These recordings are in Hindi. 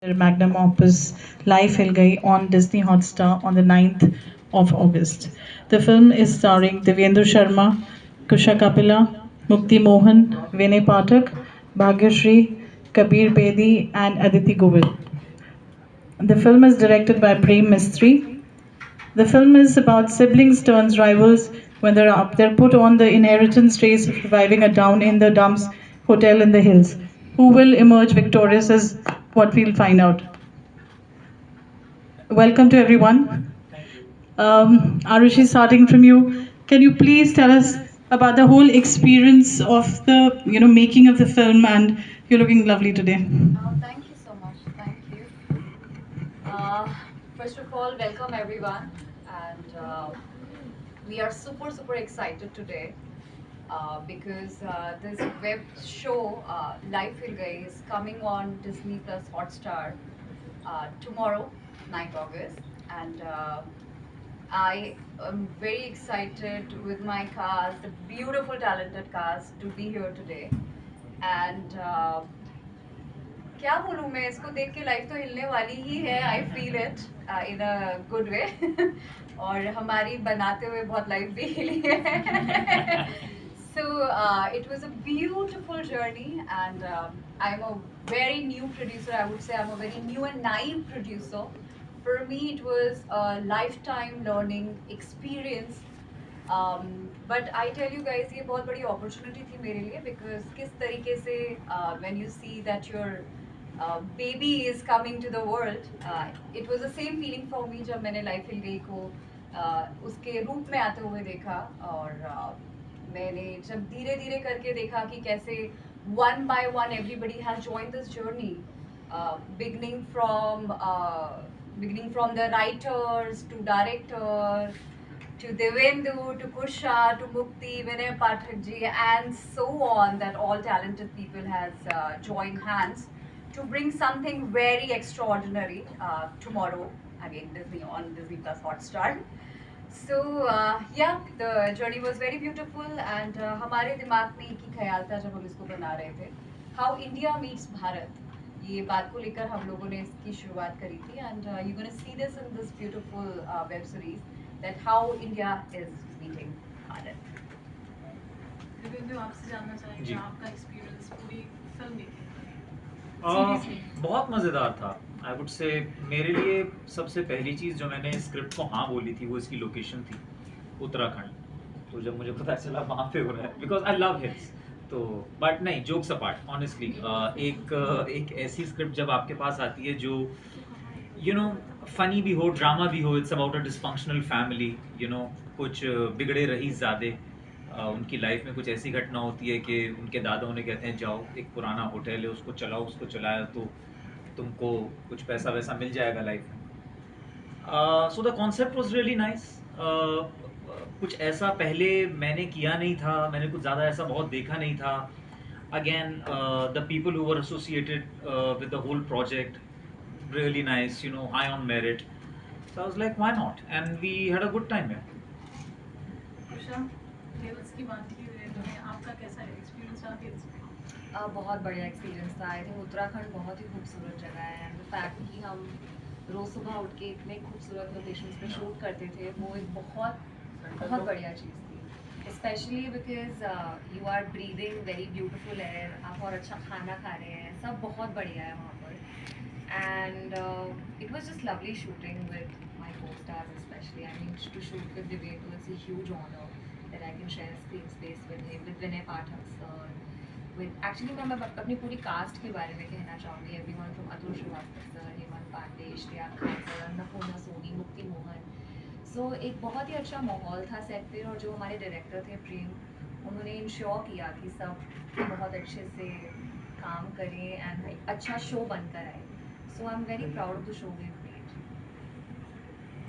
their magnum opus Life Hill Gayi on Disney Hotstar on the 9th of August. The film is starring Devyendra Sharma, Kusha Kapila, Mukti Mohan, Vinay Pathak, Bhagyashree, Kabir Bedi, and Aditi Govil. The film is directed by Prem Mistry. The film is about siblings turns rivals when they're put on the inheritance race of reviving a down in the dumps hotel in the hills. Who will emerge victorious is what we'll find out. Welcome to everyone. Arushi, starting from you, can you please tell us about the whole experience of the making of the film? And you're looking lovely today. Thank you so much. Thank you. Uh, First of all, welcome everyone, and we are super excited today because this web show Life Will Gayi is coming on Disney Plus Hotstar tomorrow, 9th August, and I am very excited with my cast, the beautiful talented cast, to be here today, and. क्या बोलूँ मैं इसको देख के लाइफ तो हिलने वाली ही है I feel it in a good way और हमारी बनाते हुए बहुत लाइफ भी हिली है so it was a beautiful journey and I'm a very new producer. I would say I'm a very new and naive producer. For me it was a lifetime learning experience. But I tell you guys ये बहुत बड़ी opportunity थी मेरे लिए because किस तरीके से when you see that your baby is coming to the world, it was the same feeling for me जब मैंने लाइफ हिल गई को उसके रूप में आते हुए देखा और मैंने जब धीरे धीरे करके देखा कि कैसे one by one everybody has joined this journey, beginning from the writers to director to Devendu, to Kusha, to Mukti, Vinay Pathak ji, and so on, that all talented people has joined hands to bring something very extraordinary tomorrow, again Disney on Disney Plus Hotstar. So yeah, the journey was very beautiful and हमारे दिमाग में एक ही ख्याल था जब हम इसको बना रहे थे, how India meets भारत. ये बात को लेकर हम लोगों ने इसकी शुरुआत करी थी and you're gonna see this in this beautiful web series that how India is meeting Bharat. Devendra आपसे जानना चाहेंगे आपका एक्सपीरियंस पूरी फिल्म देखने बहुत मज़ेदार था. आई वुड से मेरे लिए सबसे पहली चीज़ जो मैंने स्क्रिप्ट को हाँ बोली थी वो इसकी लोकेशन थी, उत्तराखंड. तो जब मुझे पता चला वहाँ पे हो रहा है, बिकॉज आई लव हिल्स, तो बट नहीं, जोक्स अपार्ट, ऑनेस्टली एक ऐसी स्क्रिप्ट जब आपके पास आती है जो फनी भी हो, ड्रामा भी हो, it's about a dysfunctional family, कुछ बिगड़े रही ज़्यादा, उनकी लाइफ में कुछ ऐसी घटना होती है कि उनके दादा उन्हें कहते हैं जाओ एक पुराना होटल है उसको चलाओ, उसको चलाया तो तुमको कुछ पैसा वैसा मिल जाएगा लाइफ में. So the concept was really nice. कुछ ऐसा पहले मैंने किया नहीं था, मैंने कुछ ज़्यादा ऐसा बहुत देखा नहीं था. Again the people who were associated with the whole project really nice, high on merit. So I was like, why not? And we had a good time here. ऋषा, हिल्स की बात की तो आपका कैसा एक्सपीरियंस रहा हिल्स में? बहुत बढ़िया एक्सपीरियंस था. आई थिंक उत्तराखंड बहुत ही खूबसूरत जगह है एंड द फैक्ट कि हम रोज़ सुबह उठ के इतने खूबसूरत लोकेशंस पे शूट करते थे वो एक बहुत बढ़िया चीज़ थी. Specially because you are breathing very beautiful air, आप और अच्छा खाना खा रहे हैं, सब बहुत बढ़िया है वहाँ पर. And it was just lovely shooting with my co-stars especially. I mean, to shoot with Devendu, it's a huge honor that I can share screen space with him, with Vinay Pathak sir, with actually मैं अपनी पूरी कास्ट के बारे में कहना चाहूँगी. Everyone from Atul Srivastava sir, Hemant Pandey, Shreya Khan sir, Annapurna Soni, मुक्ति मोहन. So एक बहुत ही अच्छा माहौल था सेट पे और जो हमारे डायरेक्टर थे प्रेम, उन्होंने इंश्योर किया कि सब बहुत अच्छे से काम करें एंड एक अच्छा शो बनकर आए. So I'm very proud of the show we've made.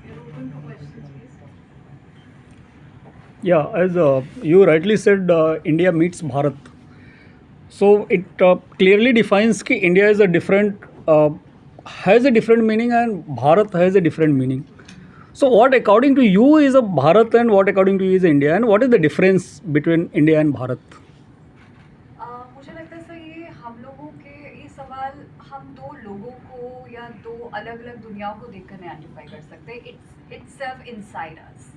You're open for questions, please. Yeah, as you rightly said, India meets Bharat. So it clearly defines that India is a different, has a different meaning, and Bharat has a different meaning. So what according to you is a Bharat, and what according to you is India, and what is the difference between India and Bharat? मुझे लगता है सर ये हम लोगों के ये सवाल हम दो लोगों को या दो अलग अलग दुनियाओं को देखकर नहीं आइडेंटिफाई कर सकते. It's self inside us.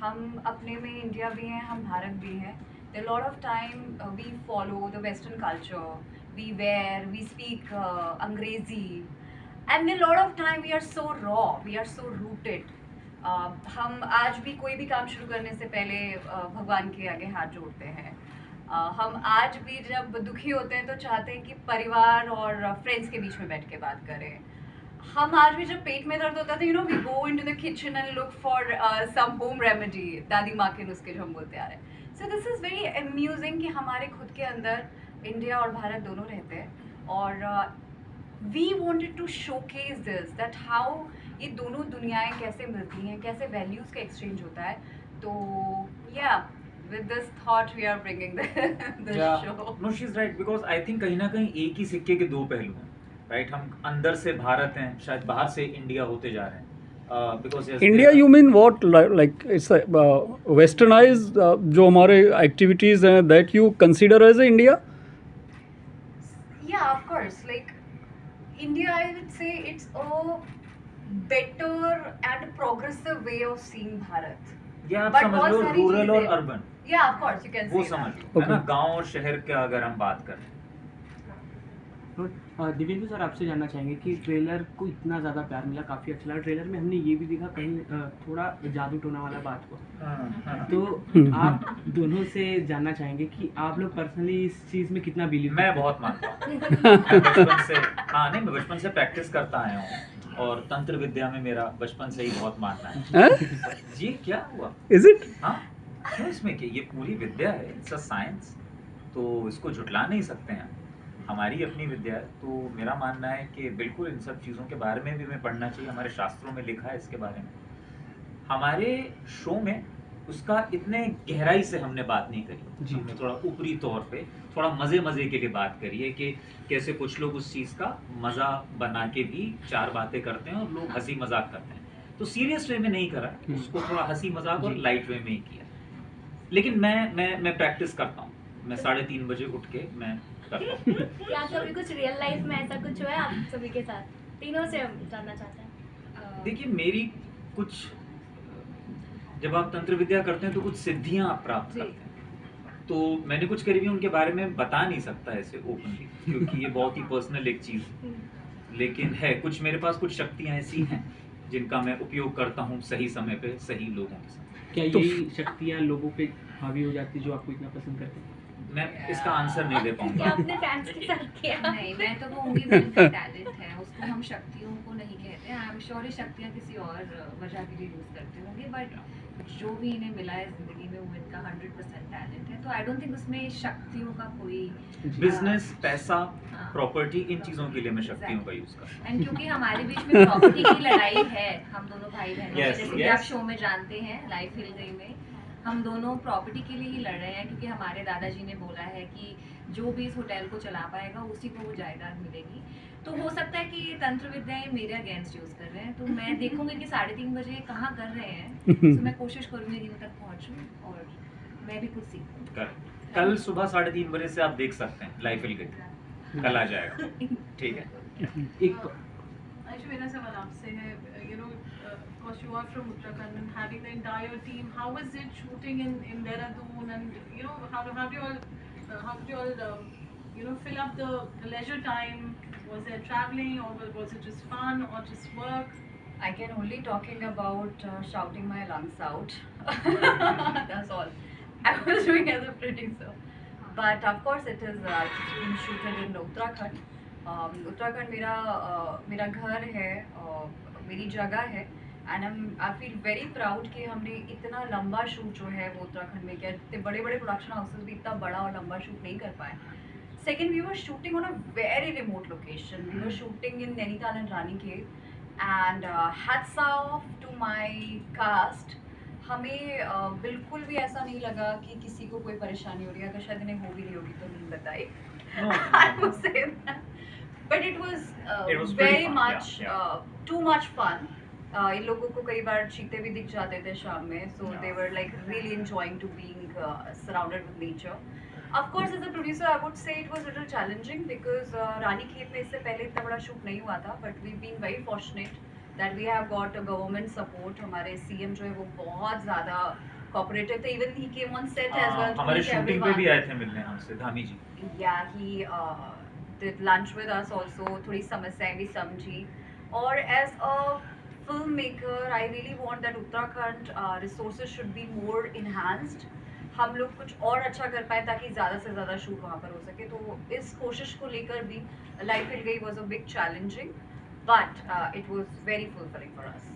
हम अपने में इंडिया भी हैं, हम भारत भी हैं. There are a lot of time we follow the Western culture, we wear, we speak Angrezi, and a lot of time we are so raw, we are so rooted. हम आज भी कोई भी काम शुरू करने से पहले भगवान के आगे हाथ जोड़ते हैं. हम आज भी जब दुखी होते हैं तो चाहते हैं कि परिवार और फ्रेंड्स के बीच में बैठ के बात करें. हम आज भी जब पेट में दर्द होता था, we go into the kitchen and look for some home remedy, दादी माँ के नुस्खे जो हम बोलते आ रहे हैं. So this is very amusing कि हमारे खुद के अंदर इंडिया और भारत दोनों रहते हैं, और we wanted to showcase this, that how ये दोनों दुनियाएं कैसे मिलती हैं, कैसे वैल्यूज़ का एक्सचेंज होता है. तो या with this thought we are bringing the show. No, she's right, because I think कहीं ना कहीं एक ही सिक्के के दो पहलू हैं, right? हम अंदर से भारत हैं, शायद बाहर से इंडिया होते जा रहे हैं. Because yes, India you mean what, like it's westernize जो हमारे एक्टिविटीज़ हैं, that you consider as a India? Yeah, of course. Like India, I would say it's a better and progressive way of seeing Bharat. या आप But समझ बहुत लो सारी रूरल और चीज़ें- urban, Yeah, of course, you can वो say समझ that. लो, है ना. Okay. गांव और शहर का अगर हम बात करें, तो दिव्येंदु सर, आपसे जानना चाहेंगे कि ट्रेलर को इतना ज़्यादा प्यार मिला, काफ़ी अच्छा लगा. ट्रेलर में हमने ये भी देखा कहीं थोड़ा जादू टोना वाला बात को. तो आप दोनों से जानना चाहेंगे कि आप लोग पर्सनली इस चीज़ में कितना बिलीव मैं बहुत मानता हूँ. मैं बचपन से, हाँ नहीं, मैं बचपन से प्रैक्टिस करता आया हूँ, और तंत्र विद्या में मेरा बचपन से ही बहुत मानना है. ये क्या हुआ? Is it? हाँ, क्यों इसमें क्या, ये पूरी विद्या है, इट्स अ साइंस, तो इसको झुटला नहीं सकते हैं. हमारी अपनी विद्या है, तो मेरा मानना है कि बिल्कुल इन सब चीज़ों के बारे में भी हमें पढ़ना चाहिए. हमारे शास्त्रों में लिखा है इसके बारे में. हमारे शो में उसका इतने गहराई से हमने बात नहीं करी जी. हमने थोड़ा ऊपरी तौर पे, थोड़ा मज़े के लिए बात करी है कि कैसे कुछ लोग उस चीज़ का मज़ा बना के भी चार बातें करते हैं और लोग हंसी मजाक करते हैं. तो सीरियस वे में नहीं करा, उसको थोड़ा हंसी मजाक और जी. लाइट वे में ही किया. लेकिन मैं प्रैक्टिस करता हूँ. मैं 3:30 बजे उठ के मैं करता हूँ. क्या कभी कुछ रियल लाइफ में ऐसा कुछ हुआ है आप सभी के साथ? तीनों से हम जानना चाहते हैं. देखिए, मेरी कुछ, जब आप तंत्र विद्या करते हैं तो कुछ सिद्धियां आप प्राप्त जी. करते हैं. तो मैंने कुछ करी हुई, उनके बारे में बता नहीं सकता ऐसे ओपनली, क्योंकि ये बहुत ही पर्सनल एक चीज़ है. लेकिन है कुछ, मेरे पास कुछ शक्तियां ऐसी हैं जिनका मैं उपयोग करता हूँ सही समय पे सही लोगों के साथ. क्या तो- यही शक्तियाँ लोगों पे हावी हो जाती जो आपको इतना पसंद करते हैं? मैं इसका आंसर नहीं दे क्या पाऊंगा. आपने फैंस के साथ किया? नहीं, मैं तो कहूँगी उनका टैलेंट है, उसको हम शक्तियों को नहीं कहते. आई एम श्योर ये शक्तियाँ किसी और वजह के लिए यूज़ करते होंगे, बट जो भी इन्हें मिला है ज़िंदगी में वो इनका 100% टैलेंट है. तो आई डोंट थिंक उसमें शक्तियों का कोई. बिजनेस, पैसा, हाँ. प्रॉपर्टी, इन चीज़ों के लिए मैं शक्तियों का यूज़ करता हूँ. एंड क्योंकि हमारे बीच में प्रॉपर्टी की लड़ाई है, हम दोनों भाई बहनों में, Yes, जैसे कि yes. आप शो में जानते हैं, लाइफ हिल गई में हम दोनों प्रॉपर्टी के लिए ही लड़ रहे हैं, क्योंकि हमारे दादाजी ने बोला है कि जो भी इस होटल को चला पाएगा उसी को वो जायदाद मिलेगी. तो हो सकता है कि ये तंत्र विद्याएं मेरे अगेंस्ट यूज़ कर रहे हैं, तो मैं देखूंगी कि 3:30 बजे कहाँ कर रहे हैं. तो मैं कोशिश करूँगी कि उन तक पहुँचूँ और मैं भी कुछ सीखूँ. करेक्ट. कल सुबह 3:30 बजे से आप देख सकते हैं लाइफ हिल गई. कल आ जाएगा. ठीक है. एक Actually, मेरा सवाल आपसे है, of course you are from Uttarakhand and having the entire team, how was it shooting in Dehradun, and how do you all fill up the leisure time? Was there traveling, or was it just fun, or just work? I can only talking about shouting my lungs out. That's all I was doing as a producer. But of course it is it's been shooted in Uttarakhand. Uttarakhand मेरा घर है, मेरी जगह है, and I feel very proud कि हमने इतना लंबा शूट जो है वो उत्तराखंड में किया. इतने बड़े प्रोडक्शन हाउसेस भी इतना बड़ा और लंबा शूट नहीं कर पाए. Second, we were shooting on a very remote location. We were shooting in Nainital and Ranikhet, and hats off to my cast. हमें बिल्कुल भी ऐसा नहीं लगा कि किसी को कोई परेशानी हो रही है. अगर शायद इन्हें हो भी रही होगी तो नहीं बताई. No, I must say that. But it was pretty very fun, much yeah. too much fun. इन लोगों को कई बार चीते भी दिख जाते थे शाम में, so Yeah. they were like really enjoying to being surrounded with nature. Of course, as a producer, I would say it was a little challenging because रानी खेत में इससे पहले इतना बड़ा शूट नहीं हुआ था, but we've been very fortunate that we have got a government support. हमारे CM जो है वो बहुत ज़्यादा cooperative थे. Even he came on set as well. to हमारे meet शूटिंग पे everyone. भी आए थे मिलने हमसे धामी जी. Yeah, he did lunch with us also. थोड़ी समस्याएं भी समझी. और as a filmmaker, I really want that Uttarakhand resources should be more enhanced. हम लोग कुछ और अच्छा कर पाए ताकि ज़्यादा से ज़्यादा शूट वहाँ पर हो सके. तो इस कोशिश को लेकर भी लाइफ हिल गई was a big challenging, but it was very fulfilling for us.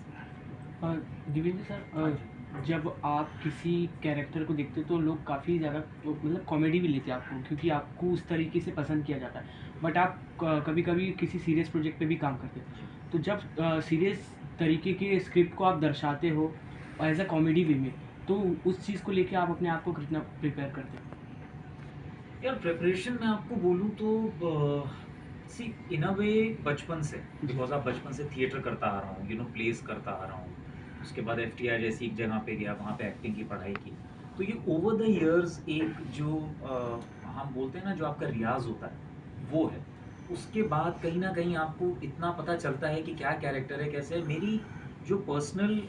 Divyendra sir, जब आप किसी कैरेक्टर को देखते हो तो लोग काफ़ी ज़्यादा मतलब कॉमेडी भी लेते हैं आपको, क्योंकि आपको उस तरीके से पसंद किया जाता है. बट आप कभी कभी किसी सीरियस प्रोजेक्ट पे भी काम करते हैं, तो जब सीरियस तरीके के स्क्रिप्ट को आप दर्शाते हो एज अ कॉमेडी वे में, तो उस चीज़ को लेके आप अपने आप को कितना प्रिपेयर करते हैं? यार प्रिपरेशन मैं आपको बोलूँ तो सी इन अ वे बचपन से, बिकॉज आप बचपन से थिएटर करता आ रहा हूँ, यू नो प्लेस करता आ रहा हूँ. उसके बाद FTI जैसी एक जगह पे गया, वहाँ पे एक्टिंग की पढ़ाई की. तो ये ओवर द इयर्स एक जो हम बोलते हैं ना, जो आपका रियाज होता है वो है. उसके बाद कहीं ना कहीं आपको इतना पता चलता है कि क्या कैरेक्टर है, कैसे है. मेरी जो पर्सनल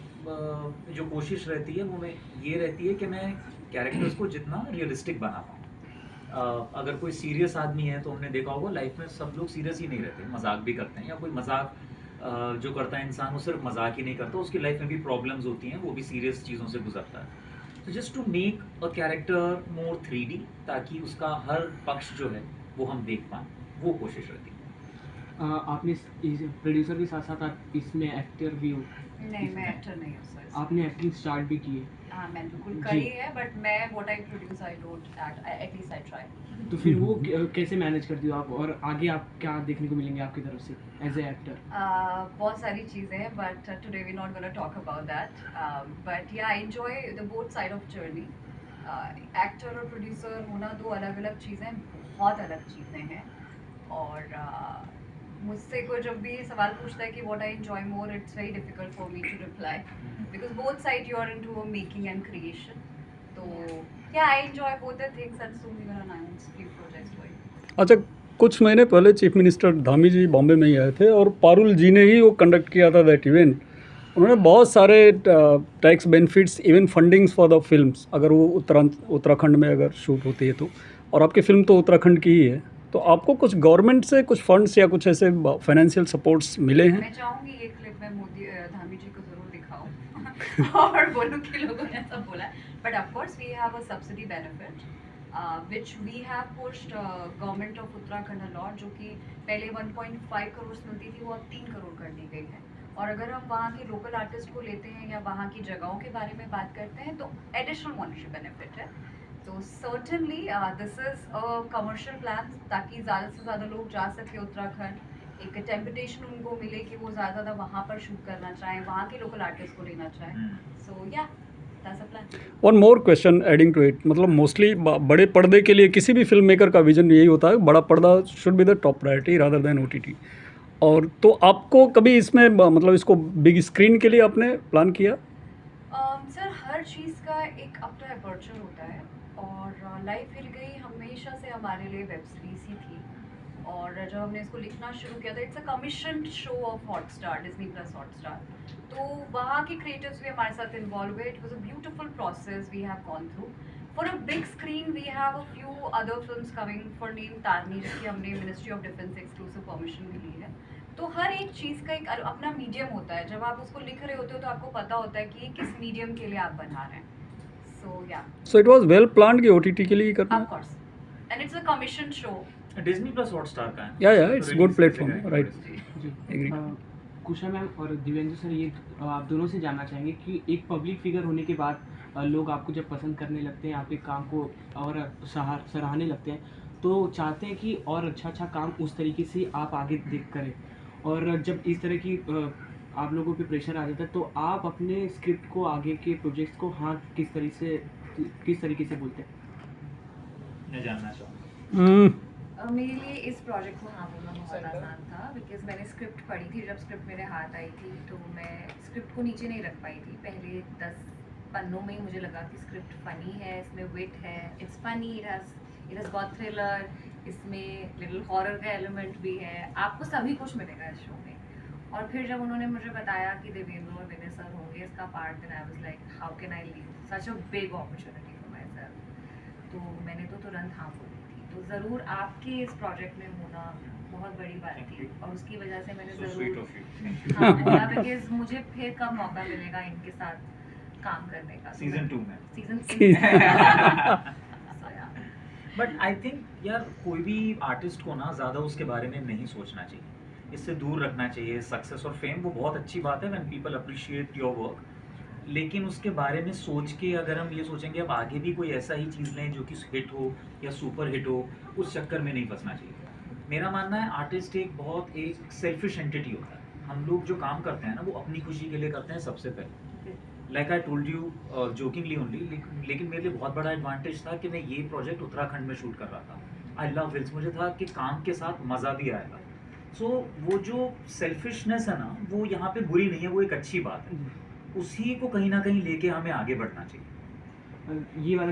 जो कोशिश रहती है वो मैं ये रहती है कि मैं कैरेक्टर्स को जितना रियलिस्टिक बना पाऊँ. अगर कोई सीरियस आदमी है तो हमने देखा होगा लाइफ में सब लोग सीरियस ही नहीं रहते, मजाक भी करते हैं. या कोई मजाक जो करता है इंसान वो सिर्फ मजाक ही नहीं करता, उसकी लाइफ में भी प्रॉब्लम्स होती हैं, वो भी सीरियस चीज़ों से गुजरता है. तो just to make a character more 3D, ताकि उसका हर पक्ष जो है वो हम देख पाएँ, वो कोशिश रहती है. आपने प्रोड्यूसर के साथ साथ आप इसमें एक्टर भी हो. नहीं, मैं एक्टर नहीं हूँ सर. आपने एक्टिंग स्टार्ट भी की है, हाँ, मैं बिल्कुल जी. करी है, बट मैं what I produce I don't at least I try. तो फिर वो कैसे मैनेज करती हो आप, और आगे आप क्या देखने को मिलेंगे आपकी तरफ से एज ए एक्टर? बहुत सारी चीज़ें हैं, but today we're not gonna talk about that. But yeah, I enjoy the both side of journey. Actor और प्रोड्यूसर होना दो अलग अलग चीज़ें, बहुत अलग चीज़ें हैं. और मुझसे कोई जब भी सवाल पूछता है कि what I enjoy more, it's very difficult for me to reply because both side you are into a making and creation. So yeah, I enjoy both the things and soon we're gonna announce few projects for you. अच्छा, कुछ महीने पहले चीफ मिनिस्टर धामी जी बॉम्बे में ही आए थे और पारुल जी ने ही वो कंडक्ट किया था दैट इवेंट. उन्होंने बहुत सारे tax benefits, even fundings for the films, अगर वो उत्तराखंड में अगर शूट होती है तो. और आपकी फ़िल्म तो उत्तराखंड की ही है, तो आपको कुछ गवर्नमेंट से कुछ फंड्स या कुछ ऐसे फाइनेंशियल सपोर्ट्स मिले हैं? मैं चाहूँगी ये क्लिप में मोदी धामी जी को जरूर दिखाऊं और बोलूं कि लोगों ने ऐसा बोला. But of course we have a subsidy benefit which we have pushed government of Uttarakhand a lot, जो कि पहले 1.5 करोड़ मिलती थी, वो अब 3 करोड़ कर दी गई है. और अगर हम वहाँ के लोकल आर्टिस्ट को लेते हैं या वहाँ की जगहों के बारे में बात करते हैं तो एडिशनल मॉनिटरी बेनिफिट है. तो certainly this is a commercial plan, ताकि ज़्यादा से ज़्यादा लोग जा सके उत्तराखंड. एक टेम्पटेशन उनको मिले कि वो ज़्यादा ज़्यादा वहाँ पर शूट करना चाहें, वहाँ के लोकल आर्टिस्ट को लेना चाहें. सो या that's a plan. One more question adding to it, मतलब मोस्टली बड़े पर्दे के लिए किसी भी फिल्म मेकर का विजन यही होता है, बड़ा पर्दा should be the top priority rather than OTT. और तो आपको कभी इसमें मतलब इसको बिग स्क्रीन के लिए आपने प्लान किया? सर हर चीज़ का एक अपना अपर्चर होता है, और लाइफ हिल गई हमेशा से हमारे लिए वेब सीरीज ही थी. और जब हमने इसको लिखना शुरू किया था, it's a commission show of Hotstar, Disney plus Hotstar. तो वहाँ के क्रिएटिव्स भी हमारे साथ इन्वॉल्व हुए. It was a beautiful process we have gone through. For a big screen we have a few other films coming, for name Tarini, जिसकी हमने ministry of defence exclusive permission भी ली है. तो हर एक चीज़ का एक अपना मीडियम होता है. जब आप उसको लिख रहे होते हो तो आपको पता होता है कि ये किस मीडियम के लिए आप बना रहे हैं. So yeah so it was well planned कि OTT के लिए ही करना. Of course, and it's a commission show. Disney plus Hotstar का है. Yeah it's good platform, right. जी. एग्री. कुशा मैम और दिव्येंद्र सर, ये आप दोनों से जानना चाहेंगे कि एक पब्लिक फिगर होने के बाद लोग आपको जब पसंद करने लगते हैं, आपके काम को और सराहने लगते हैं, तो चाहते हैं कि और अच्छा काम उस तरीके से आप आगे देख करें. और जब इस तरह की आप लोगों पे प्रेशर आ जाता है, तो आप अपने स्क्रिप्ट को, आगे के प्रोजेक्ट्स को हाँ किस तरीके से बोलते हैं? मैं जानना चाहूँगा. मेरे लिए इस प्रोजेक्ट को हाँ बोलना बहुत आसान था, बिकॉज मैंने स्क्रिप्ट पढ़ी थी. जब स्क्रिप्ट मेरे हाथ आई थी तो मैं स्क्रिप्ट को नीचे नहीं रख पाई थी. पहले 10 पन्नों में ही मुझे लगा कि स्क्रिप्ट फ़नी है, इसमें विट है, it's funny, it has got thriller, इसमें लिटिल हॉरर का एलिमेंट भी है, आपको सभी कुछ मिलेगा इस शो में। और फिर जब उन्होंने मुझे बताया कि देवेंद्र और विनय सर होंगे इसका part, then I was like how can I leave such a big opportunity for myself. तो मैंने तो तुरंत हाँ बोली थी। तो ज़रूर आपके इस प्रोजेक्ट में होना बहुत बड़ी बात थी और उसकी वजह से मैंने So sweet ज़रूर of you. हाँ बोला, बिकॉज मुझे फिर कब मौका मिलेगा इनके साथ काम करने का। सीजन 2 में। सीजन बट आई थिंक यार कोई भी आर्टिस्ट को ना ज़्यादा उसके बारे में नहीं सोचना चाहिए, इससे दूर रखना चाहिए। सक्सेस और फेम वो बहुत अच्छी बात है when people appreciate your work, लेकिन उसके बारे में सोच के अगर हम ये सोचेंगे अब आगे भी कोई ऐसा ही चीज़ लें जो कि हिट हो या सुपर हिट हो, उस चक्कर में नहीं फंसना चाहिए। मेरा मानना है आर्टिस्ट एक सेल्फिश एंटिटी होता है। हम लोग जो काम करते हैं ना वो अपनी खुशी के लिए करते हैं सबसे पहले। Like I told you jokingly only, लेकिन मेरे लिए बहुत बड़ा एडवांटेज था कि मैं ये प्रोजेक्ट उत्तराखंड में शूट कर रहा था। आई लव हिल्स, मुझे था कि काम के साथ मज़ा भी आएगा। सो वो जो सेल्फिशनेस है ना वो यहाँ पे बुरी नहीं है, वो एक अच्छी बात है। उसी को कहीं ना कहीं लेके हमें आगे बढ़ना चाहिए। ये वाला